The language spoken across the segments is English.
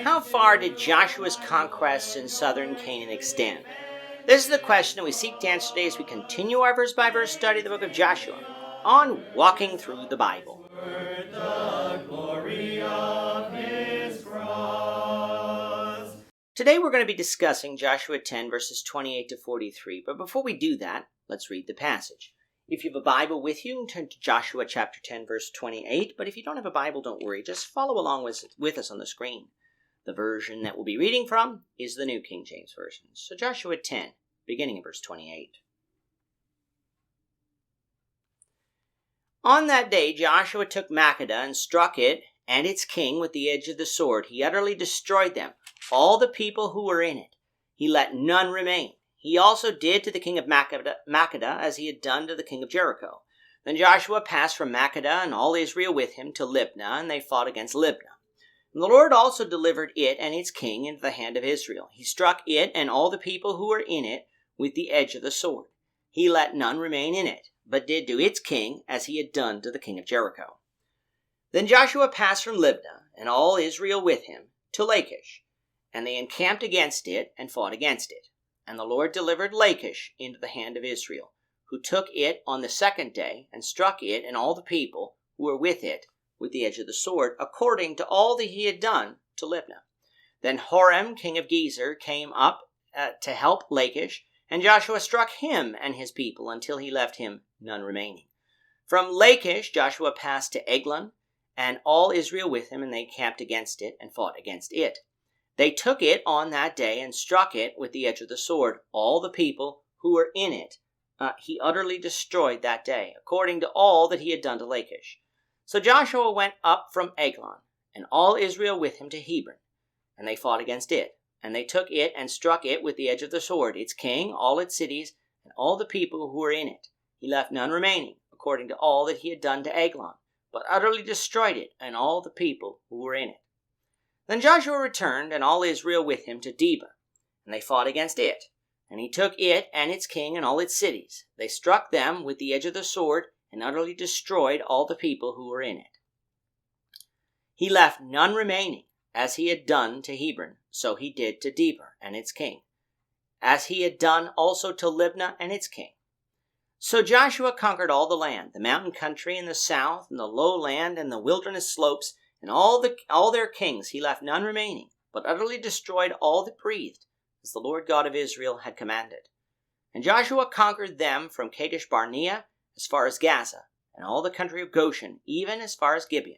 How far did Joshua's conquests in southern Canaan extend? This is the question that we seek to answer today as we continue our verse-by-verse study of the book of Joshua on Walking Through the Bible. Today we're going to be discussing Joshua 10 verses 28 to 43, but before we do that, let's read the passage. If you have a Bible with you, turn to Joshua chapter 10 verse 28, but if you don't have a Bible, don't worry, just follow along with us on the screen. The version that we'll be reading from is the New King James Version. So Joshua 10, beginning in verse 28. On that day Joshua took Makkedah and struck it and its king with the edge of the sword. He utterly destroyed them, all the people who were in it. He let none remain. He also did to the king of Makkedah as he had done to the king of Jericho. Then Joshua passed from Makkedah and all Israel with him to Libnah, and they fought against Libnah. And the Lord also delivered it and its king into the hand of Israel. He struck it and all the people who were in it with the edge of the sword. He let none remain in it, but did to its king as he had done to the king of Jericho. Then Joshua passed from Libnah, and all Israel with him, to Lachish, and they encamped against it and fought against it. And the Lord delivered Lachish into the hand of Israel, who took it on the second day, and struck it and all the people who were with it with the edge of the sword, according to all that he had done to Libnah. Then Horam, king of Gezer, came up to help Lachish, and Joshua struck him and his people until he left him none remaining. From Lachish Joshua passed to Eglon, and all Israel with him, and they camped against it and fought against it. They took it on that day and struck it with the edge of the sword, all the people who were in it. He utterly destroyed that day, according to all that he had done to Lachish. So Joshua went up from Eglon, and all Israel with him to Hebron, and they fought against it. And they took it and struck it with the edge of the sword, its king, all its cities, and all the people who were in it. He left none remaining, according to all that he had done to Eglon, but utterly destroyed it, and all the people who were in it. Then Joshua returned, and all Israel with him, to Gibeon, and they fought against it. And he took it and its king and all its cities. They struck them with the edge of the sword, and utterly destroyed all the people who were in it. He left none remaining, as he had done to Hebron, so he did to Debir and its king, as he had done also to Libnah and its king. So Joshua conquered all the land, the mountain country in the south, and the lowland, and the wilderness slopes, and all their kings. He left none remaining, but utterly destroyed all that breathed, as the Lord God of Israel had commanded. And Joshua conquered them from Kadesh Barnea as far as Gaza, and all the country of Goshen, even as far as Gibeon.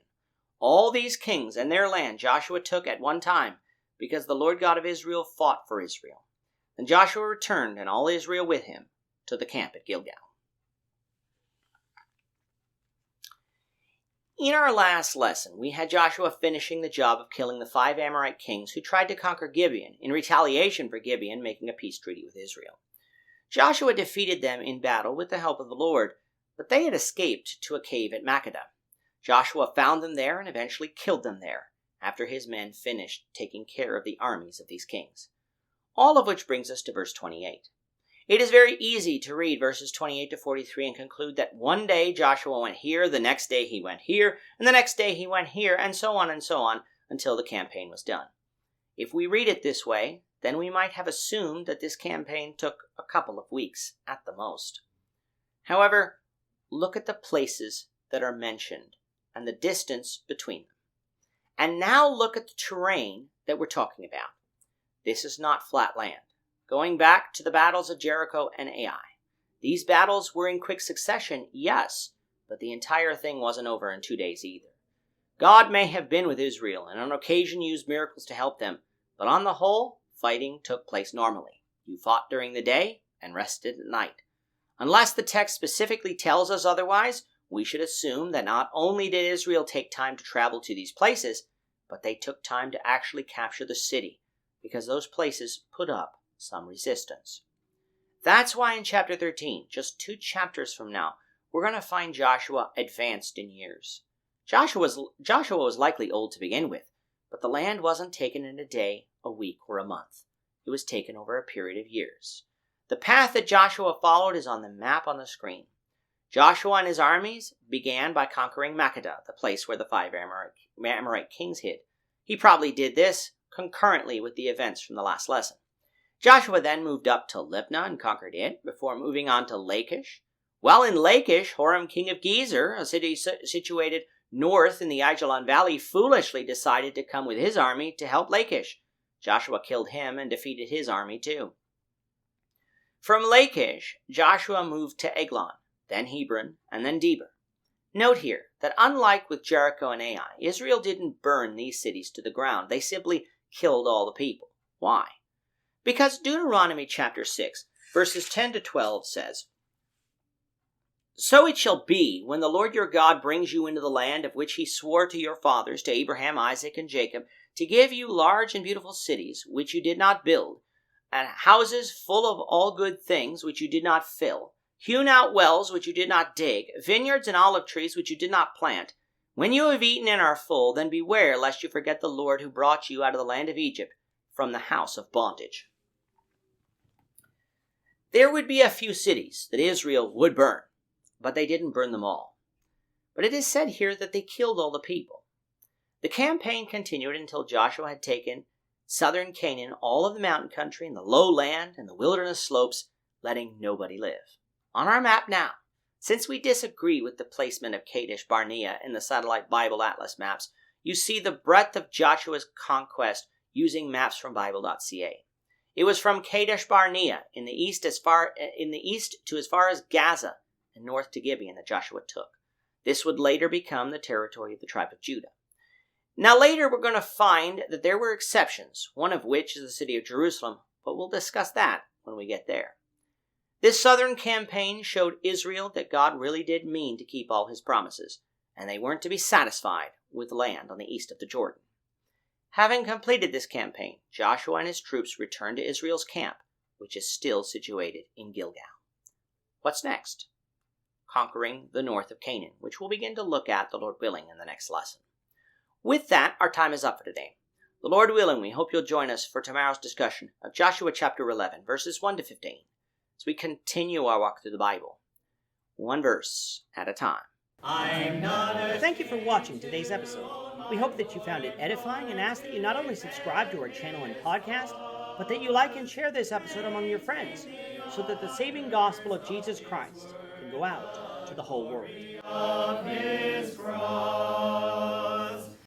All these kings and their land Joshua took at one time, because the Lord God of Israel fought for Israel. Then Joshua returned, and all Israel with him, to the camp at Gilgal. In our last lesson, we had Joshua finishing the job of killing the 5 Amorite kings who tried to conquer Gibeon in retaliation for Gibeon making a peace treaty with Israel. Joshua defeated them in battle with the help of the Lord, but they had escaped to a cave at Makkedah. Joshua found them there and eventually killed them there, after his men finished taking care of the armies of these kings. All of which brings us to verse 28. It is very easy to read verses 28 to 43 and conclude that one day Joshua went here, the next day he went here, and the next day he went here, and so on until the campaign was done. If we read it this way, then we might have assumed that this campaign took a couple of weeks at the most. However, look at the places that are mentioned and the distance between them. And now look at the terrain that we're talking about. This is not flat land. Going back to the battles of Jericho and Ai. These battles were in quick succession, yes, but the entire thing wasn't over in 2 days either. God may have been with Israel and on occasion used miracles to help them, but on the whole, fighting took place normally. You fought during the day and rested at night. Unless the text specifically tells us otherwise, we should assume that not only did Israel take time to travel to these places, but they took time to actually capture the city, because those places put up some resistance. That's why in chapter 13, just 2 chapters from now, we're going to find Joshua advanced in years. Joshua was likely old to begin with, but the land wasn't taken in a day, a week, or a month. It was taken over a period of years. The path that Joshua followed is on the map on the screen. Joshua and his armies began by conquering Makkedah, the place where the 5 Amorite kings hid. He probably did this concurrently with the events from the last lesson. Joshua then moved up to Libnah and conquered it, before moving on to Lachish. While in Lachish, Horam, king of Gezer, a city situated north in the Ajalon Valley, foolishly decided to come with his army to help Lachish. Joshua killed him and defeated his army too. From Lachish, Joshua moved to Eglon, then Hebron, and then Debir. Note here that unlike with Jericho and Ai, Israel didn't burn these cities to the ground. They simply killed all the people. Why? Because Deuteronomy chapter 6, verses 10 to 12 says, "So it shall be, when the Lord your God brings you into the land of which he swore to your fathers, to Abraham, Isaac, and Jacob, to give you large and beautiful cities, which you did not build, and houses full of all good things, which you did not fill, hewn out wells, which you did not dig, vineyards and olive trees, which you did not plant. When you have eaten and are full, then beware lest you forget the Lord who brought you out of the land of Egypt, from the house of bondage." There would be a few cities that Israel would burn, but they didn't burn them all. But it is said here that they killed all the people. The campaign continued until Joshua had taken southern Canaan, all of the mountain country, and the lowland, and the wilderness slopes, letting nobody live. On our map now, since we disagree with the placement of Kadesh Barnea in the Satellite Bible Atlas maps, you see the breadth of Joshua's conquest using maps from Bible.ca. It was from Kadesh Barnea in the east to as far as Gaza and north to Gibeon that Joshua took. This would later become the territory of the tribe of Judah. Now later we're going to find that there were exceptions, one of which is the city of Jerusalem, but we'll discuss that when we get there. This southern campaign showed Israel that God really did mean to keep all his promises, and they weren't to be satisfied with land on the east of the Jordan. Having completed this campaign, Joshua and his troops returned to Israel's camp, which is still situated in Gilgal. What's next? Conquering the north of Canaan, which we'll begin to look at, the Lord willing, in the next lesson. With that, our time is up for today. The Lord willing, we hope you'll join us for tomorrow's discussion of Joshua chapter 11, verses 1 to 15, as we continue our walk through the Bible, one verse at a time. Thank you for watching today's episode. We hope that you found it edifying and ask that you not only subscribe to our channel and podcast, but that you like and share this episode among your friends, so that the saving gospel of Jesus Christ can go out to the whole world.